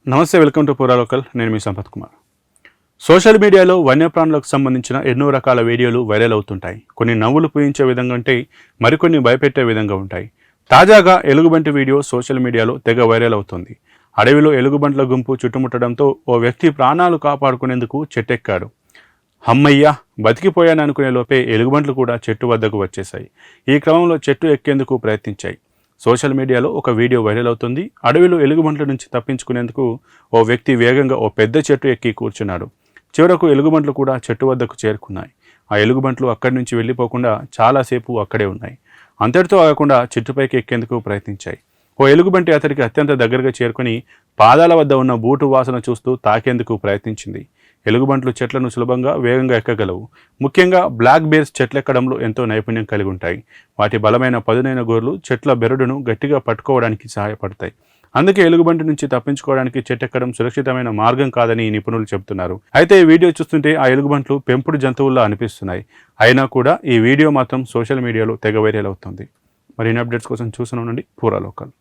నమస్తే, welcome to పూరా local. నేను మీ సంపత్ కుమార్. సోషల్ మీడియాలో వన్యప్రాణులకు సంబంధించిన ఎన్నో రకాల వీడియోలు వైరల్ అవుతుంటాయి. కొన్ని నవ్వులు పూయించే విధంగా ఉంటాయి, మరికొన్ని భయపెట్టే విధంగా ఉంటాయి. తాజాగా ఎలుగుబంటి వీడియో సోషల్ మీడియాలో తెగ వైరల్ అవుతుంది. అడవిలో ఎలుగుబంట్ల గుంపు చుట్టుముట్టడంతో ఓ వ్యక్తి ప్రాణాలు కాపాడుకునేందుకు చెట్టెక్కాడు. అమ్మయ్యా, బతికిపోయాననుకునే లోపే ఎలుగుబంట్లు కూడా చెట్టు వద్దకు వచ్చేశాయి. ఈ క్రమంలో చెట్టు ఎక్కేందుకు ప్రయత్నించాయి. సోషల్ మీడియాలో ఒక వీడియో వైరల్ అవుతుంది. అడవిలో ఎలుగుబంట్ల నుంచి తప్పించుకునేందుకు ఓ వ్యక్తి వేగంగా ఓ పెద్ద చెట్టు ఎక్కి కూర్చున్నాడు. చివరకు ఎలుగుబంట్లు కూడా చెట్టు వద్దకు చేరుకున్నాయి. ఆ ఎలుగుబంట్లు అక్కడి నుంచి వెళ్ళిపోకుండా చాలాసేపు అక్కడే ఉన్నాయి. అంతటితో ఆగకుండా చెట్టుపైకి ఎక్కేందుకు ప్రయత్నించాయి. ఓ ఎలుగుబంటి అతడికి అత్యంత దగ్గరగా చేరుకొని పాదాల వద్ద ఉన్న బూటు వాసన చూస్తూ తాకేందుకు ప్రయత్నించింది. ఎలుగుబంట్లు చెట్లను సులభంగా వేగంగా ఎక్కగలవు. ముఖ్యంగా బ్లాక్ బేర్స్ చెట్లెక్కడంలో ఎంతో నైపుణ్యం కలిగి ఉంటాయి. వాటి బలమైన పదునైన గోర్లు చెట్ల బెరడును గట్టిగా పట్టుకోవడానికి సహాయపడతాయి. అందుకే ఎలుగుబంటి నుంచి తప్పించుకోవడానికి చెట్టెక్కడం సురక్షితమైన మార్గం కాదని నిపుణులు చెబుతున్నారు. అయితే ఈ వీడియో చూస్తుంటే ఆ ఎలుగుబంట్లు పెంపుడు జంతువుల్లా అనిపిస్తున్నాయి. అయినా కూడా ఈ వీడియో మాత్రం సోషల్ మీడియాలో తెగ వైరల్ అవుతుంది. మరిన్ని అప్డేట్స్ కోసం చూస్తూనే ఉండండి పూరా లోకల్.